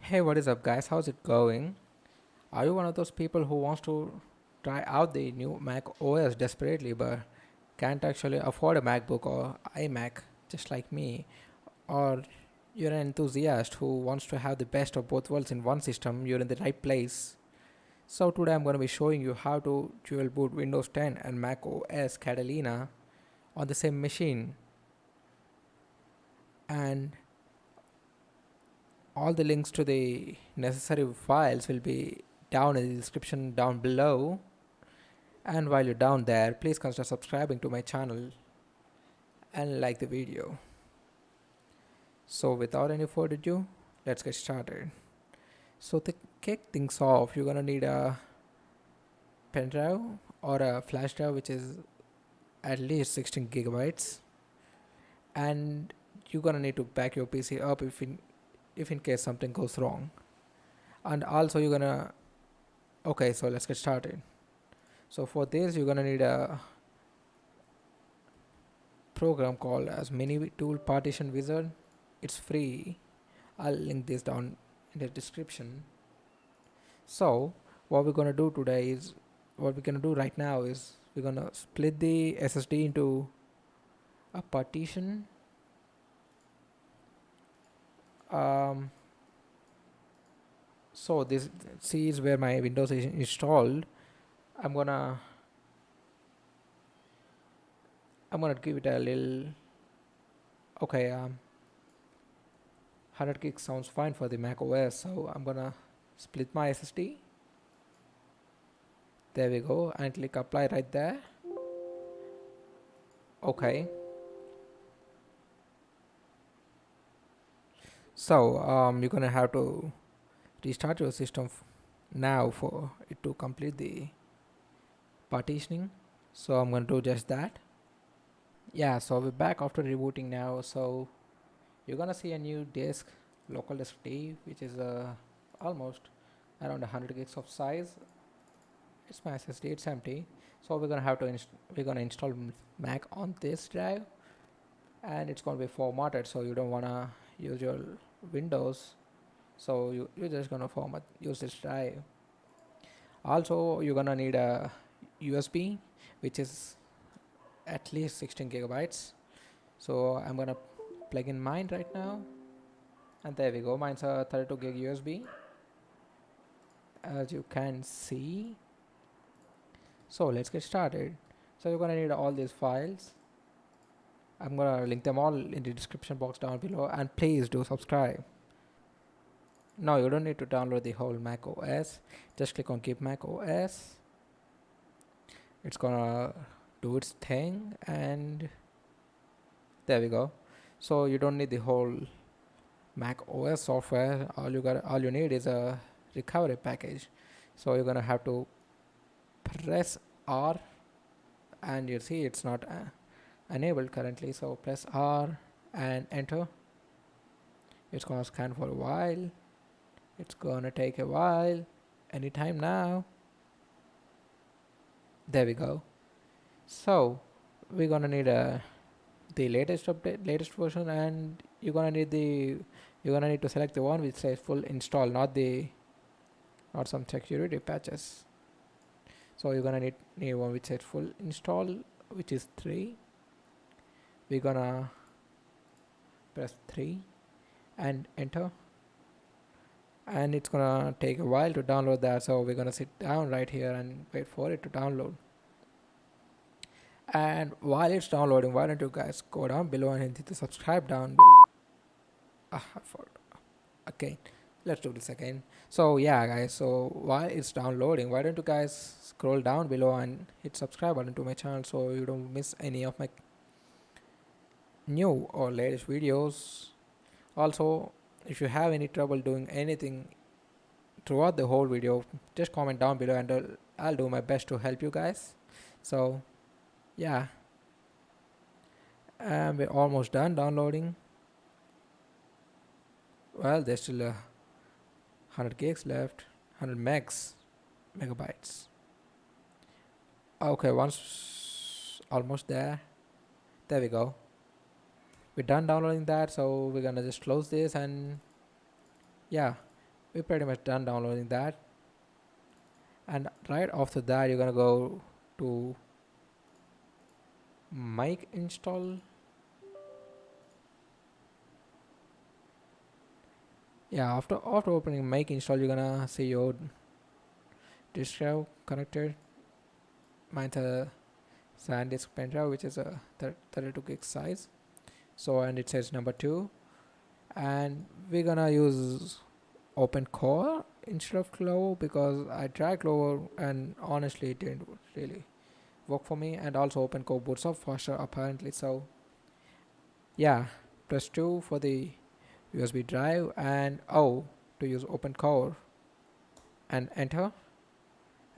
Hey, what is up, guys? How's it going? Are you one of those people who wants to try out the new Mac OS desperately but can't actually afford a MacBook or iMac, just like me? Or you're an enthusiast who wants to have the best of both worlds in one system? You're in the right place. So, today I'm going to be showing you how to dual boot Windows 10 and Mac OS Catalina on the same machine. And all the links to the necessary files will be down in the description down below. And while you're down there, please consider subscribing to my channel and like the video. So without any further ado, let's get started. So to kick things off, you're gonna need a pen drive or a flash drive which is at least 16 gigabytes, and you're gonna need to back your PC up if in case something goes wrong. And also you're gonna okay, so let's get started. So for this, you're gonna need a program called as Mini Tool Partition Wizard. It's free. I'll link this down in the description. So what we're gonna do today is what we're gonna do right now is we're gonna split the SSD into a partition. Um, so this C is where my Windows is installed. I'm gonna I'm gonna give it a little. Okay, 100 gigs sounds fine for the Mac OS. So I'm gonna split my SSD. There we go, and click apply right there. Okay. So you're gonna have to restart your system now for it to complete the partitioning. So I'm gonna do just that. Yeah, so we're back after rebooting now. So you're gonna see a new disk, local disk D, which is almost around 100 gigs of size. It's my SSD, it's empty. So we're gonna have to we're gonna install Mac on this drive, and it's gonna be formatted. So you don't wanna use your Windows. So you're just gonna use this drive. Also, you're gonna need a USB, which is at least 16 gigabytes. So I'm gonna plug in mine right now, and there we go. Mine's a 32 gig USB, as you can see. So let's get started. So you're gonna need all these files. I'm gonna link them all in the description box down below, and please do subscribe. No, you don't need to download the whole Mac OS. Just click on keep Mac OS. It's gonna do its thing, and there we go. So you don't need the whole Mac OS software. All you need is a recovery package. So you're gonna have to press R, and you see it's not enabled currently. So press R and enter. It's gonna scan for a while. It's gonna take a while. Anytime now. There we go. So we're gonna need the latest update, latest version, and you're gonna need to select the one which says full install, not some security patches. So you're gonna need one which says full install, which is 3. We're gonna press 3 and enter, and it's gonna take a while to download that. So we're gonna sit down right here and wait for it to download. And while it's downloading, why don't you guys go down below and hit the subscribe down below. I forgot. Okay, let's do this again. So yeah, guys, so while it's downloading, why don't you guys scroll down below and hit subscribe button to my channel so you don't miss any of my new or latest videos. Also, if you have any trouble doing anything throughout the whole video, just comment down below, and I'll do my best to help you guys. So yeah, and we're almost done downloading. Well, there's still 100 gigs left, 100 megabytes. Okay, once almost there. There we go. We're done downloading that, so we're gonna just close this, and yeah, we're pretty much done downloading that. And right after that, you're gonna go to make install. Yeah, after opening make install, you're gonna see your disk drive connected. Mine's a SanDisk pen drive, which is a 32 gig size. So, and it says number 2, and we're gonna use opencore instead of Clover because I tried Clover and honestly it didn't really work for me. And also opencore boots up faster apparently. So yeah, press 2 for the USB drive and O to use opencore and enter.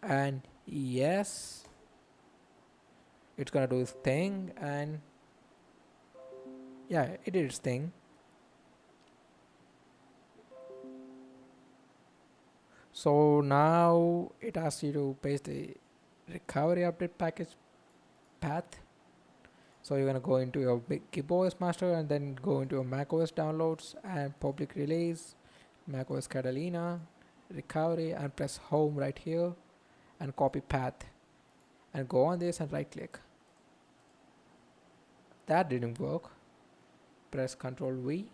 And yes, it's gonna do its thing, and yeah, it did its thing. So now it asks you to paste the recovery update package path. So you're gonna go into your big GibOS master and then go into your macOS downloads and public release, macOS Catalina, recovery, and press home right here and copy path and go on this and right click. That didn't work. Press Ctrl V.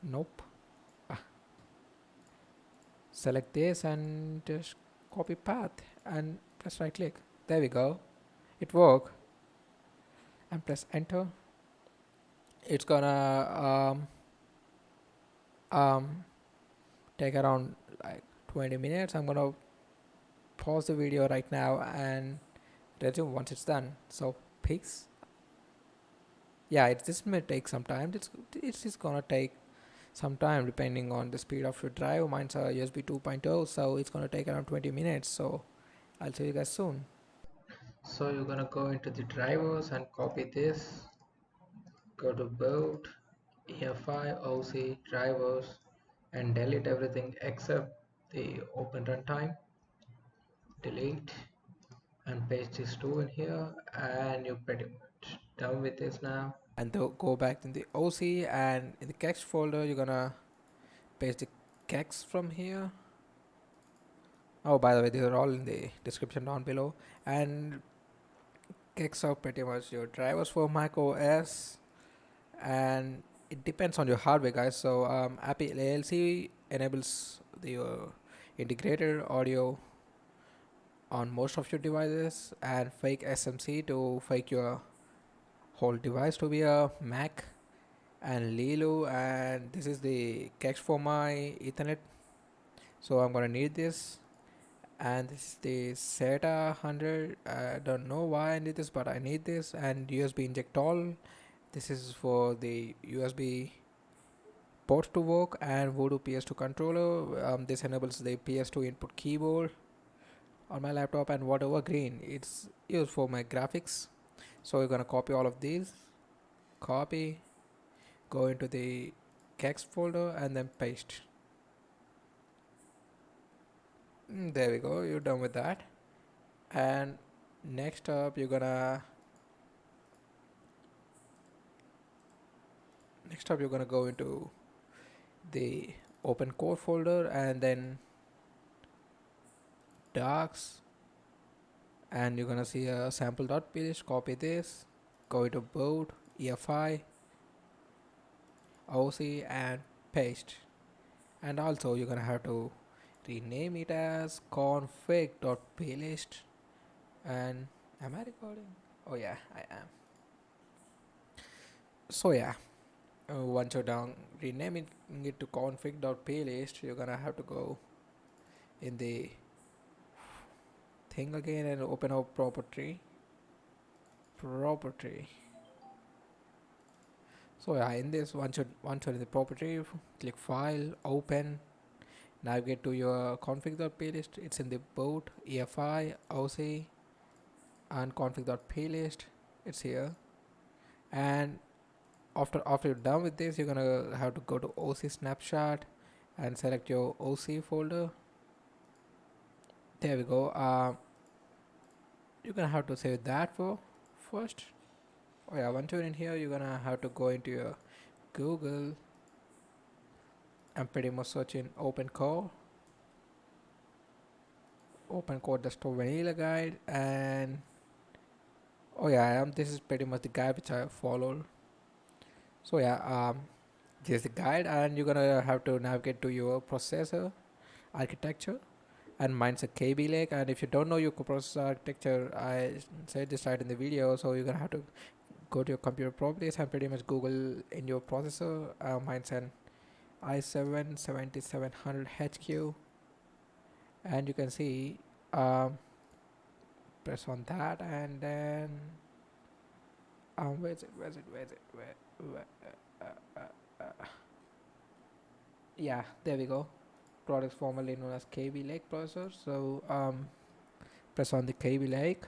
Nope. Select this and just copy path and press right click. There we go. It worked. And press enter. It's gonna take around like 20 minutes. I'm gonna pause the video right now and resume once it's done. So peace. Yeah, this may take some time. It's just gonna take some time depending on the speed of your drive. Mine's a USB 2.0, so it's gonna take around 20 minutes. So I'll see you guys soon. So you're gonna go into the drivers and copy this. Go to boot, EFI, OC, drivers, and delete everything except the open runtime. Delete and paste these two in here, and you're pretty much done with this now. And go back in the OC, and in the kex folder you're gonna paste the kex from here. Oh, by the way, these are all in the description down below. And kex are pretty much your drivers for macOS, and it depends on your hardware, guys. So Apple ALC enables the integrated audio on most of your devices, and fake SMC to fake your whole device to be a Mac, and Lilo, and this is the cache for my Ethernet. So I'm gonna need this, and this is the SATA 100. I don't know why I need this, but I need this, and USB inject all. This is for the USB ports to work, and Voodoo PS2 controller. This enables the PS2 input keyboard on my laptop, and whatever green it's used for my graphics. So we're gonna copy all of these, copy, go into the kex folder and then paste. There we go, you're done with that. And next up you're gonna go into the open core folder and then docs, and you're gonna see a sample.plist. Copy this, go into boot, EFI, OC, and paste. And also you're gonna have to rename it as config.plist. And am I recording? Oh yeah, I am. So yeah, once you're done renaming it to config.plist, you're gonna have to go in the thing again and open up property. So yeah, in this, once you're in the property, click file, open, navigate to your config.plist. It's in the boot, EFI, OC, and config.plist. It's here. And after you're done with this, you're gonna have to go to OC snapshot and select your OC folder. There we go. You're gonna have to save that for first. Oh yeah, once you're in here, you're gonna have to go into your Google I'm pretty much searching opencore desktop vanilla guide, and oh yeah, this is pretty much the guide which I followed. So yeah, this is the guide, and you're gonna have to navigate to your processor architecture, and mine's a KB Lake. And if you don't know your processor architecture, I said this right in the video, so you're gonna have to go to your computer properties and pretty much Google in your processor. Mine's an i7-7700HQ, and you can see, um, press on that, and then where's it where yeah, there we go. Products formerly known as KB Lake processor. So press on the KB Lake.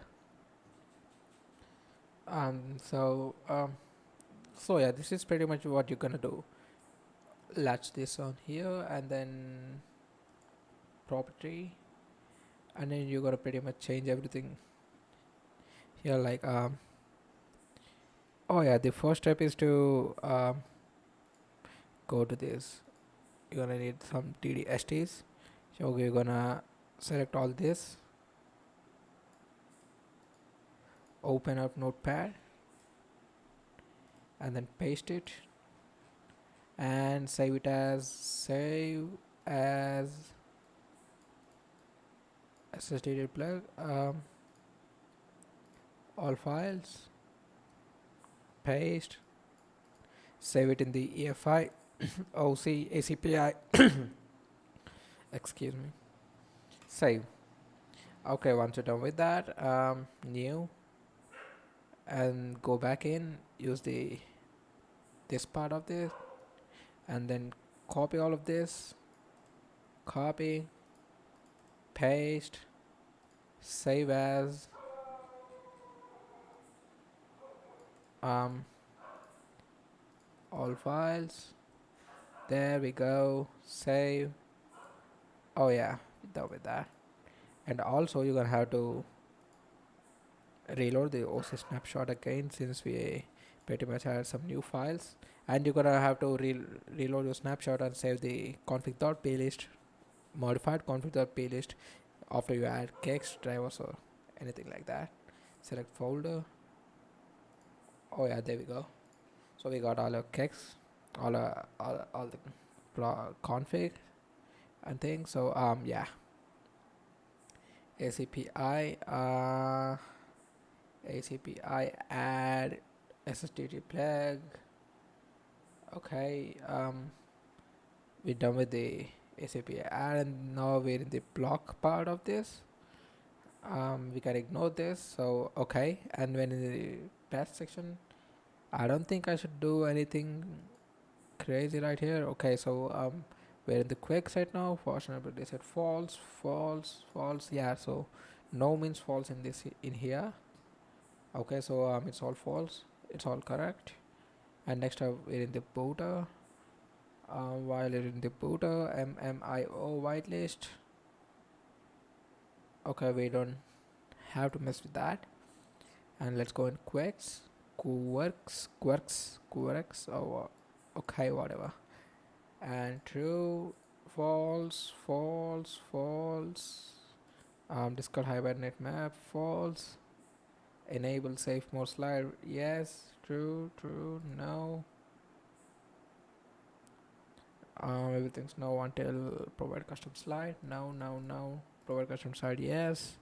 Um, so um, so yeah, this is pretty much what you're gonna do. Latch this on here, and then property, and then you're gonna pretty much change everything here. Like oh yeah, the first step is to go to this. You're gonna need some TDSTs. So you're gonna select all this, open up Notepad, and then paste it, and save as SSD plug, all files, paste, save it in the EFI OC ACPI excuse me, save. Okay, once you're done with that, new, and go back in, use this part of this, and then copy all of this, copy, paste, save as, all files, there we go, save. Oh yeah, done with that. And also you're gonna have to reload the OC snapshot again, since we pretty much had some new files, and you're gonna have to reload your snapshot and save the config.plist, modified config.plist, after you add kex drivers or anything like that. Select folder. Oh yeah, there we go. So we got all our kex, all the config and things. So yeah, ACPI ACPI add SSD plug. Okay, we're done with the ACPI add, and now we're in the block part of this. We can ignore this. So okay, and when in the test section, I don't think I should do anything crazy right here. Okay, so we're in the quick right now. Fortunately they said false, false, false. Yeah, so no means false in this in here. Okay, so it's all false, it's all correct. And next up we're in the booter. While you're in the booter, MMIO whitelist. Okay, we don't have to mess with that. And let's go in quirks. Oh okay, whatever. And true, false, false, false. Discard hibernate map, false. Enable safe mode slide, yes. True, true, no. Everything's no until provide custom slide. No. Provide custom slide, yes.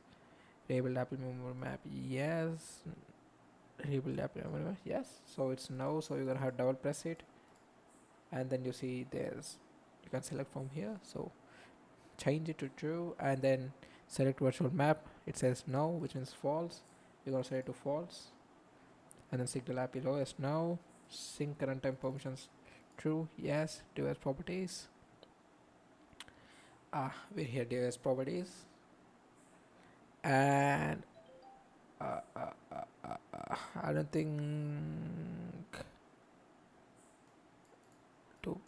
Enable Apple memory map, yes. Enable Apple memory map, yes. So it's no, so you're gonna have to double press it, and then you see there's, you can select from here. So change it to true, and then select virtual map. It says no, which means false. You're gonna set it to false, and then signal app below is no. Sync runtime permissions true, yes. Device properties, we're here, device properties, and I don't think to.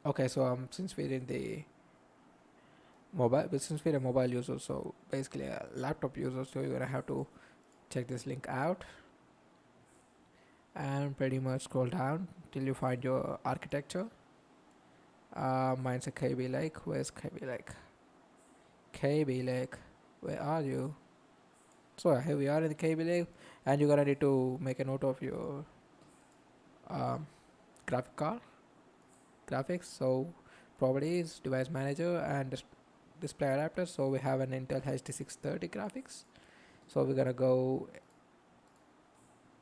Okay, so since we're in the mobile, but since we're a mobile user, so basically a laptop user, so you're gonna have to check this link out. and pretty much scroll down till you find your architecture. Mine's a KB Lake. Where's KB Lake? KB Lake, where are you? So here we are in the KB Lake, and you're gonna need to make a note of your um, graphic card graphics. So properties, device manager, and display adapter. So we have an Intel HD630 graphics. So we're gonna go.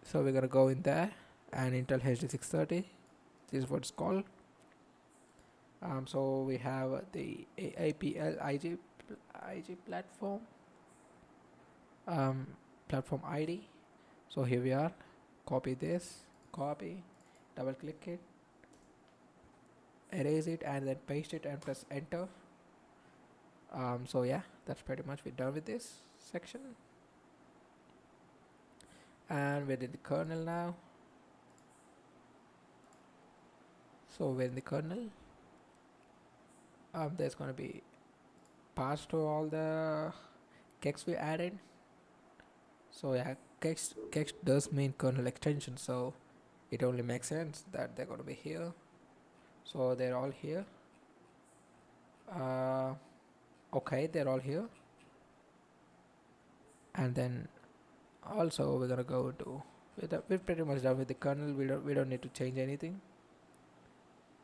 So we're gonna go in there, and Intel HD630. This is what it's called. So we have the APL IG platform platform ID. So here we are. Copy this. Copy. Double click it. Erase it and then paste it and press enter. So yeah, that's pretty much we're done with this section. And we're in the kernel now. So we're in the kernel. There's gonna be pass to all the kex we added. So yeah, kex does mean kernel extension, so it only makes sense that they're gonna be here. So they're all here. Okay, they're all here. And then also we're gonna go to we're pretty much done with the kernel. We don't need to change anything.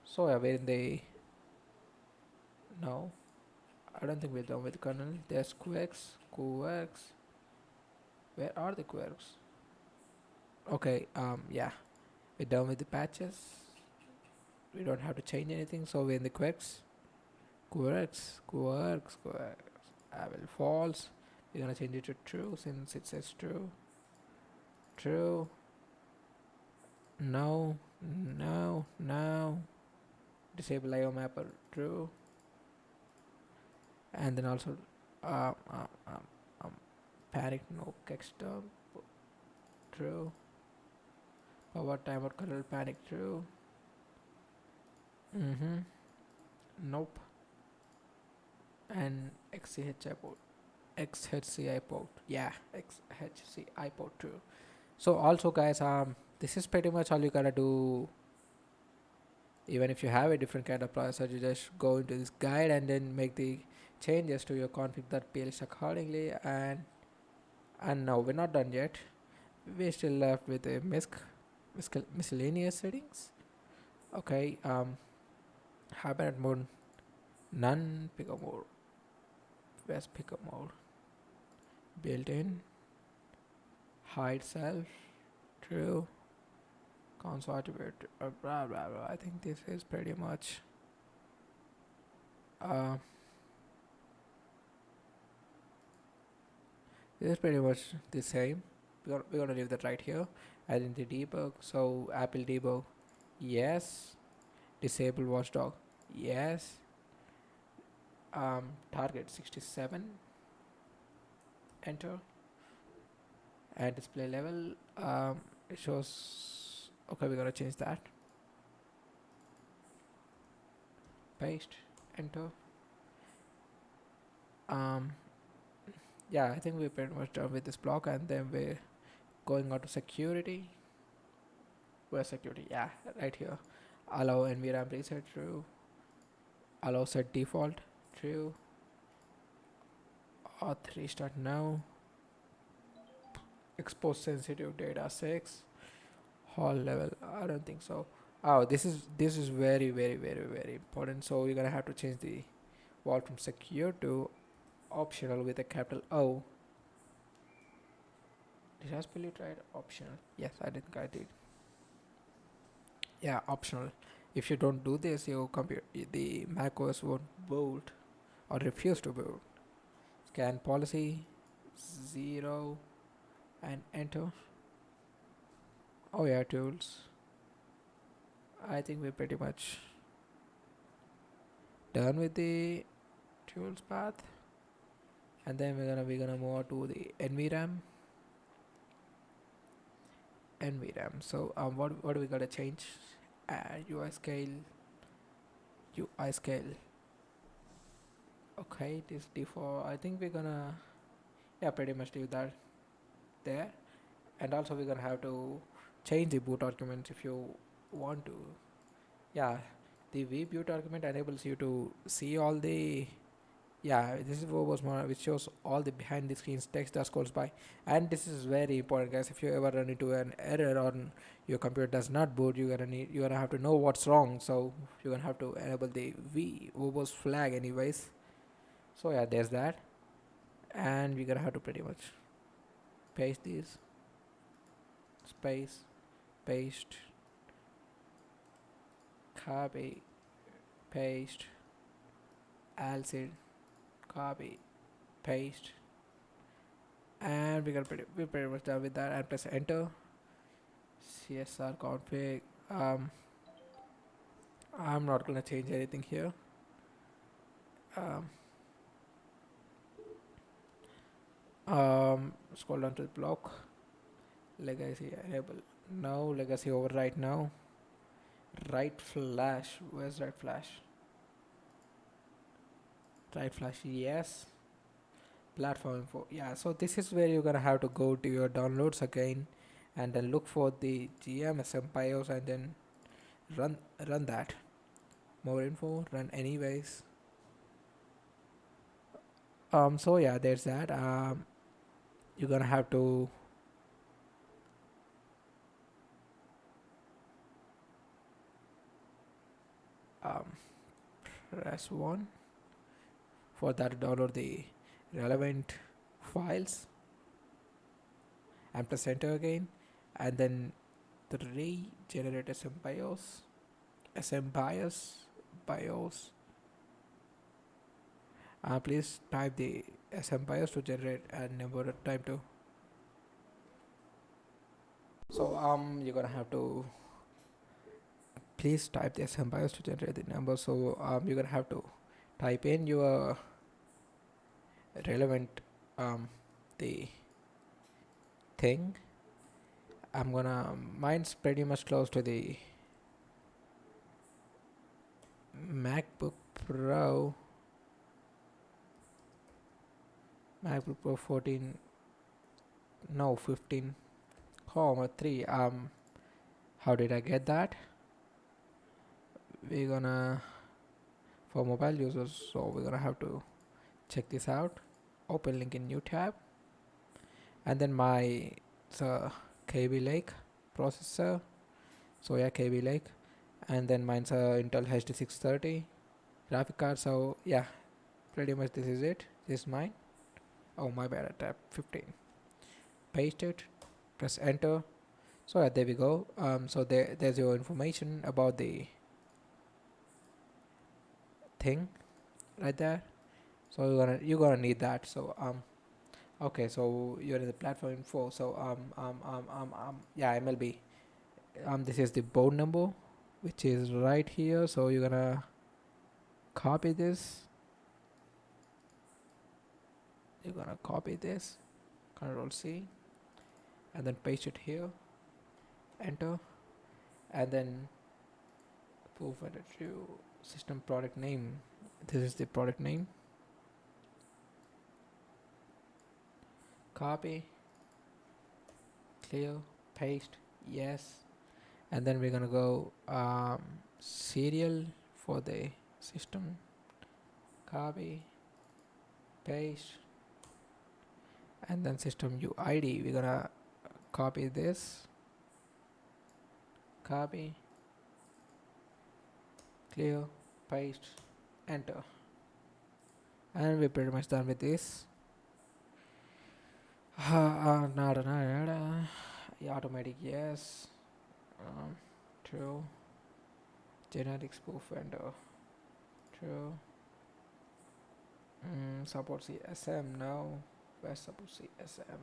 So yeah, we're in the no, I don't think we're done with the kernel. There's quirks. Where are the quirks? Okay, yeah, we're done with the patches. We don't have to change anything, so we're in the quirks. I will false. We're gonna change it to true since it says true. True. No. Disable IO mapper true. And then also panic no kex dump true. Power timer kernel panic true. Nope. And XHCI port. Yeah, XHCI port true. So also guys, this is pretty much all you gotta do. Even if you have a different kind of processor, you just go into this guide and then make the changes to your config.plist accordingly. And no, we're not done yet. We're still left with the miscellaneous settings. Okay, hibernate mode none, pickup mode, where's pickup mode, built-in, hide self true, console attribute blah blah blah. I think this is pretty much this is pretty much the same. We're gonna leave that right here. Identity debug, so Apple debug, yes. Disable watchdog, yes. Target 67, enter. And display level, it shows, okay, we're gonna change that. Paste, enter. Yeah, I think we're pretty much done with this block, and then we're going on to security. Where's security? Yeah, right here. Allow nvram reset true. Allow set default true. Auth restart now. Expose sensitive data 6. Hall level, I don't think so. Oh, this is very important. So you're gonna have to change the wall from secure to optional with a capital O. Did I spell it right? Optional. Yes, I think I did. Yeah, optional. If you don't do this, your computer, the macOS won't boot or refuse to boot. Scan policy 0 and enter. Oh yeah, tools. I think we're pretty much done with the tools path, and then we're gonna move on to the nvram. So what do we gotta change? UI scale. Okay, this default. I think we're gonna, yeah, pretty much leave that there. And also we're gonna have to change the boot arguments if you want to. Yeah, the vboot argument enables you to see all the, yeah, this is what was more, which shows all the behind the scenes text that scrolls by. And this is very important, guys. If you ever run into an error on your computer does not boot, you're gonna have to know what's wrong. So you're gonna have to enable the verbose flag anyways. So yeah, there's that. And we're gonna have to pretty much paste these, space, paste, copy, paste, alcid, copy, paste, and we're pretty much done with that. And press enter. CSR config. I'm not gonna change anything here. Um, Scroll down to the block. Legacy enable. No legacy overwrite now. Right flash. Where's right flash? Right flash. Yes. Platform info. Yeah. So this is where you're gonna have to go to your downloads again, and then look for the GMSM BIOS and then run that. More info. Run anyways. So yeah, there's that. You're gonna have to um, press 1 for that to download the relevant files, and press enter again, and then the regenerate SM BIOS. Please type the SM BIOS to generate and number time to. So you're gonna have to please type the SM BIOS to generate the number. So you're gonna have to type in your relevant the thing. Mine's pretty much close to the MacBook Pro. MacBook Pro 14, no 15, 3. How did I get that? We're gonna, for mobile users, so we're gonna have to check this out. Open link in new tab, and then my KB Lake processor. So yeah, KB Lake, and then mine's a Intel HD 630 graphic card. So yeah, pretty much this is it. This is mine. Oh my bad, I tapped 15. Paste it, press enter. So yeah, there we go. So there's your information about the thing right there. So you're gonna need that. So okay, so you're in the platform info. So yeah, MLB. This is the board number, which is right here. So you're gonna copy this. You're gonna copy this, Control C, and then paste it here. Enter, and then proof and review system product name. This is the product name. Copy, clear, paste, yes, and then we're gonna go serial for the system. Copy, paste, and then system UID. We're gonna copy this. Copy, clear, paste, enter, and we're pretty much done with this. Automatic, yes. True. Generic spoof vendor, true. Support CSM, no. Where support CSM?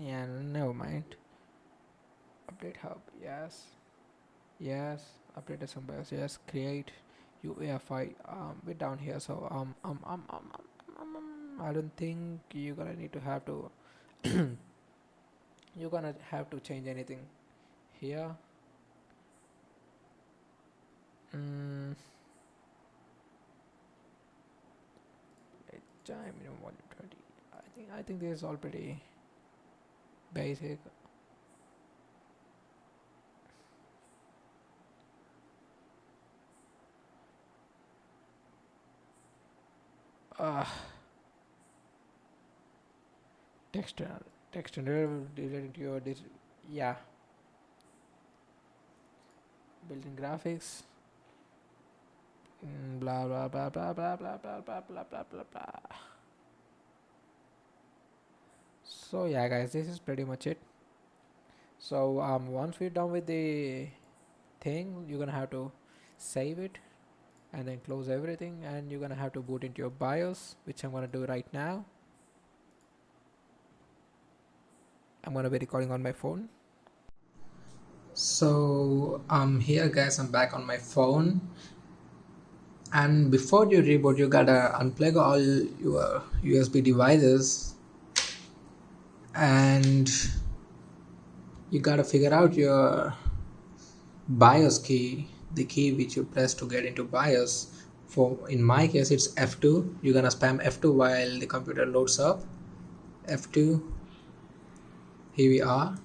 Yeah, never mind. Update hub, yes. Yes. Update some BIOS, yes. Create UEFI. We're down here, so I don't think you're gonna need to have to you're gonna have to change anything here. Minimum volume 20. I think this is all pretty basic. uh, text text related to your yeah, built-in graphics, blah blah blah blah blah blah blah blah blah blah blah blah. So yeah guys, this is pretty much it. So once we're done with the thing, you're gonna have to save it and then close everything, and you're gonna have to boot into your BIOS, which I'm gonna do right now. I'm gonna be recording on my phone. So here guys, I'm back on my phone, and before you reboot you gotta unplug all your USB devices, and you gotta figure out your BIOS key, the key which you press to get into BIOS. For in my case it's F2. You're gonna spam F2 while the computer loads up. F2, here we are.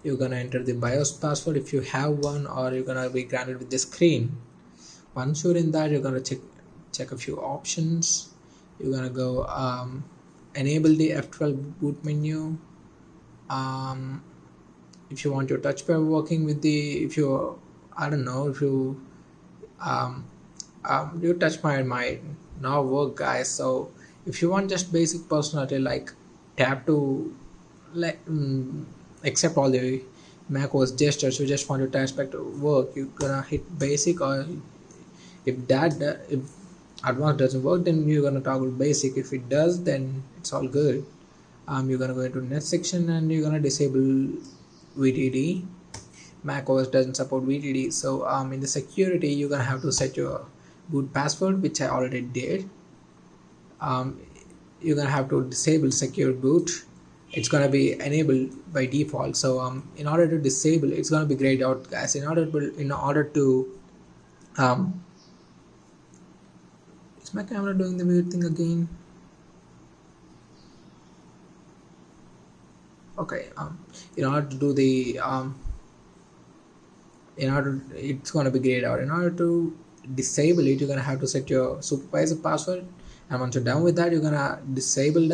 You're gonna enter the BIOS password if you have one, or you're gonna be granted with the screen. Once you're in that, you're gonna check a few options. You're gonna go enable the F12 boot menu. If you want your touchpad working with the, if you, I don't know, if you your touchpad might not work guys. So if you want just basic functionality like tap to like accept all the macOS gestures, you just want your touchpad to work, you're gonna hit basic. Or if advanced doesn't work, then you're gonna toggle basic. If it does, then it's all good. You're gonna go into next section and you're gonna disable VTD. macOS doesn't support VTD, so in the security you're gonna have to set your boot password, which I already did. You're gonna have to disable secure boot. It's gonna be enabled by default. So in order to disable, it's gonna be grayed out, guys. In order to is my camera doing the weird thing again? Okay. In order to do the it's going to be grayed out. In order to disable it, you're going to have to set your supervisor password, and once you're done with that, you're going to disable,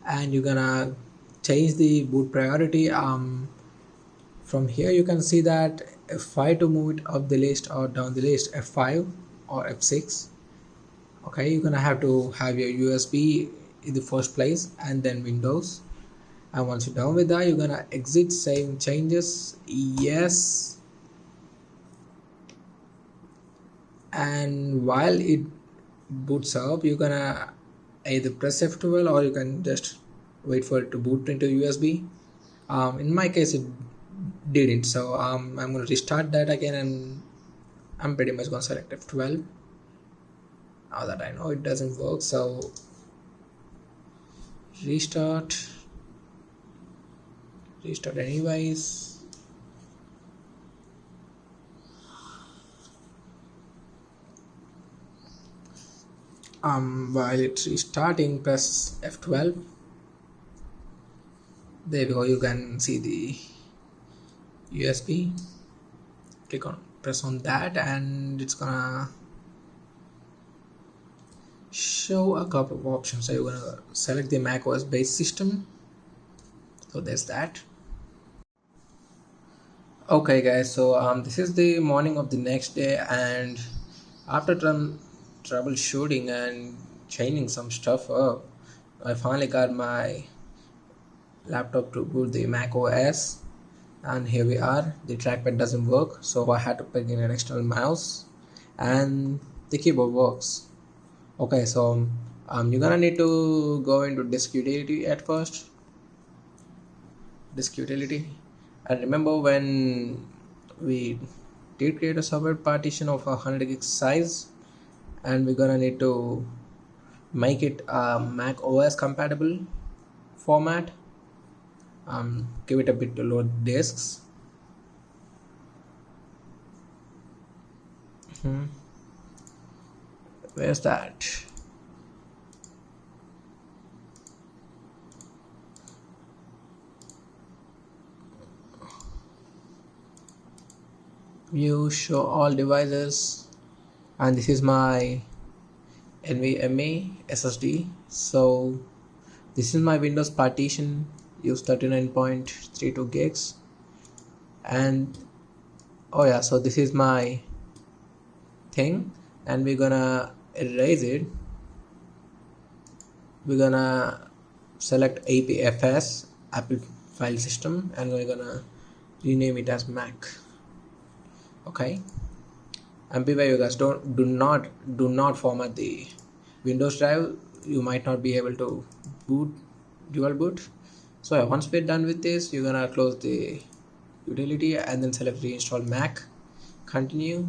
and you're going to change the boot priority. From here you can see that F5 to move it up the list or down the list, F5 or F6. Okay, you're going to have to have your USB in the first place and then Windows. And once you're done with that, you're gonna exit save changes, yes. And while it boots up, you're gonna either press F12 or you can just wait for it to boot into USB. In my case it didn't, so I'm gonna restart that again, and I'm pretty much gonna select F12 now that I know it doesn't work. So restart anyways. While it's restarting, press F12. There we go, you can see the USB. Press on that and it's gonna show a couple of options. So you're gonna select the macOS base system. So there's that. Okay guys, so this is the morning of the next day, and after troubleshooting and changing some stuff up, I finally got my laptop to boot the macOS, and here we are. The trackpad doesn't work, so I had to plug in an external mouse, and the keyboard works. Okay, so you're gonna need to go into disk utility at first. Disk utility. And remember when we did create a separate partition of 100 gig size, and we're gonna need to make it a Mac OS compatible format. Give it a bit to load disks. Where's that? View show all devices, and this is my nvme ssd. So this is my Windows partition, use 39.32 gigs. And oh yeah, so this is my thing, and we're gonna erase it. We're gonna select apfs, Apple File System, and we're gonna rename it as Mac. Okay, and beware you guys, do not format the Windows drive. You might not be able to boot dual boot. So yeah, once we're done with this, you're gonna close the utility and then select reinstall Mac. Continue.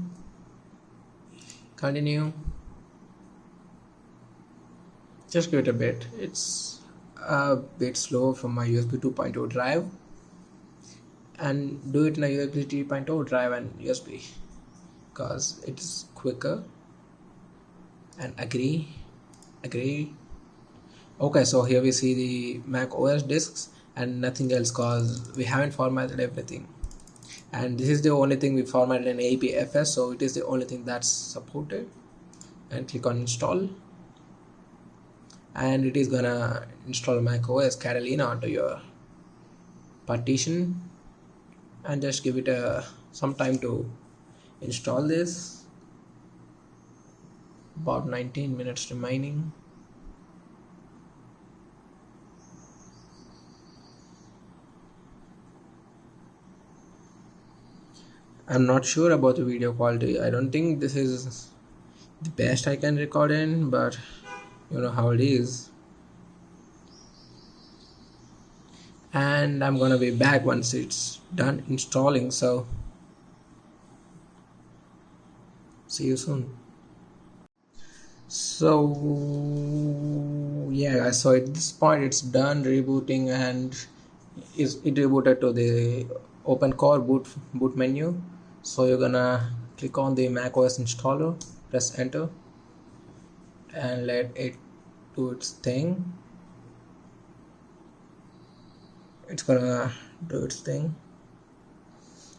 Just give it a bit. It's a bit slow from my USB 2.0 drive, and do it in a USB 3.0 drive and USB because it's quicker. And agree. Okay, so here we see the Mac OS disks and nothing else because we haven't formatted everything. And this is the only thing we formatted in APFS, so it is the only thing that's supported. And click on install, and it is gonna install macOS Catalina onto your partition, and just give it some time to install this. About 19 minutes remaining. I'm not sure about the video quality. I don't think this is the best I can record in, but you know how it is. And I'm gonna be back once it's done installing, so see you soon. So yeah guys, so at this point it's done rebooting, and it rebooted to the opencore boot menu. So you're gonna click on the macOS installer, press enter, and let it do its thing. It's gonna do its thing.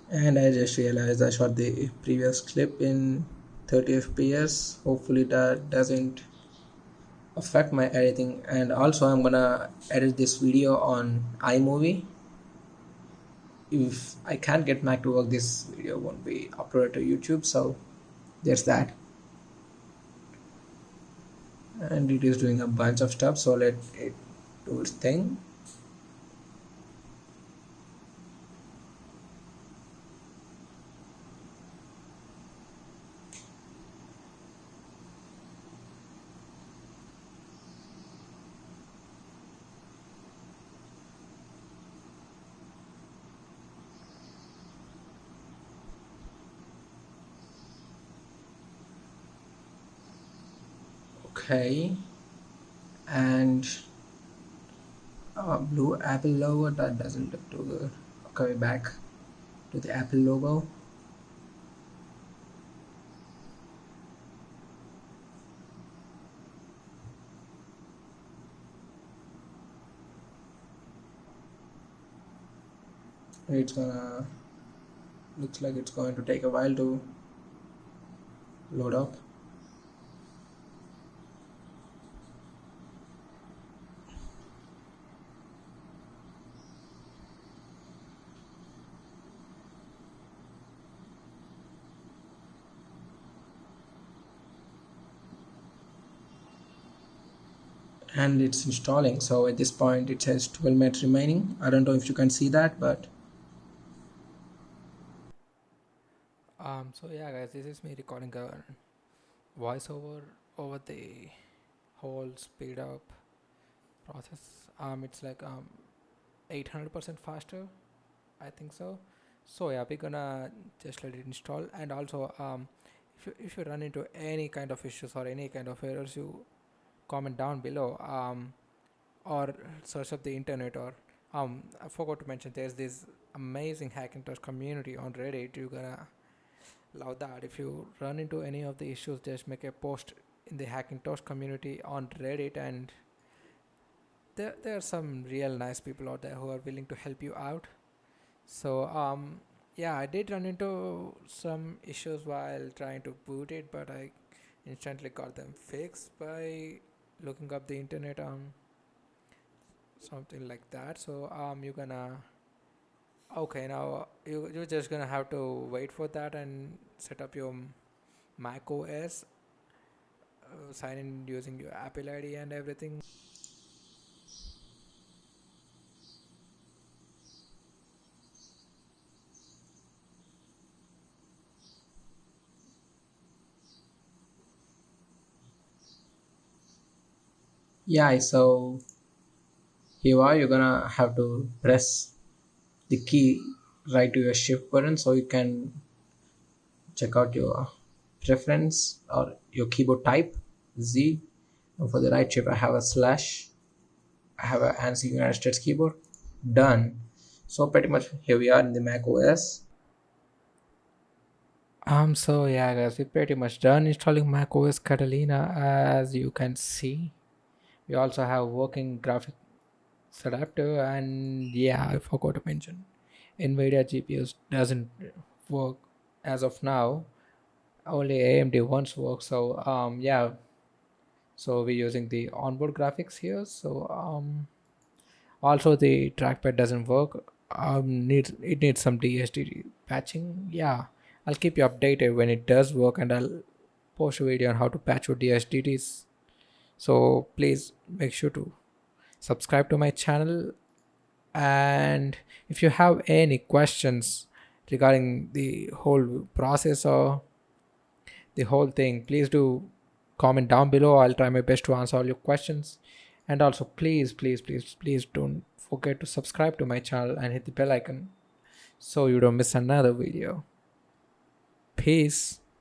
And I just realized I shot the previous clip in 30 fps. Hopefully that doesn't affect my editing. And also I'm gonna edit this video on iMovie. If I can't get Mac to work, this video won't be uploaded to YouTube, so there's that. And it is doing a bunch of stuff, so let it do its thing. Okay, and blue Apple logo, that doesn't look too good. Okay, back to the Apple logo. It's gonna, looks like it's going to take a while to load up. And it's installing, so at this point it says 12 minutes remaining. I don't know if you can see that, but so yeah guys, this is me recording a voiceover over the whole speed up process. It's like 800% faster, I think so. So yeah, we're gonna just let it install. And also if you run into any kind of issues or any kind of errors, you comment down below, or search up the internet. Or I forgot to mention, there's this amazing Hackintosh community on Reddit. You're gonna love that. If you run into any of the issues, just make a post in the Hackintosh community on Reddit, and there are some real nice people out there who are willing to help you out. So yeah, I did run into some issues while trying to boot it, but I instantly got them fixed by looking up the internet on something like that. So you're gonna okay, now you're just gonna have to wait for that and set up your Mac OS, sign in using your Apple ID and everything. Yeah, so here are you're gonna have to press the key right to your shift button so you can check out your preference or your keyboard type Z. And for the right shift, I have a slash. I have a ANSI United States keyboard. Done. So pretty much here we are in the Mac OS. So yeah, guys, we're pretty much done installing macOS Catalina. As you can see, we also have working graphics adapter, and yeah, I forgot to mention, NVIDIA GPUs doesn't work as of now. Only AMD ones work. So yeah, so we're using the onboard graphics here. So also the trackpad doesn't work. Needs some DSD patching. Yeah, I'll keep you updated when it does work, and I'll post a video on how to patch your DSDDs. So please make sure to subscribe to my channel, and if you have any questions regarding the whole process or the whole thing, please do comment down below. I'll try my best to answer all your questions. And also, please don't forget to subscribe to my channel and hit the bell icon so you don't miss another video. Peace.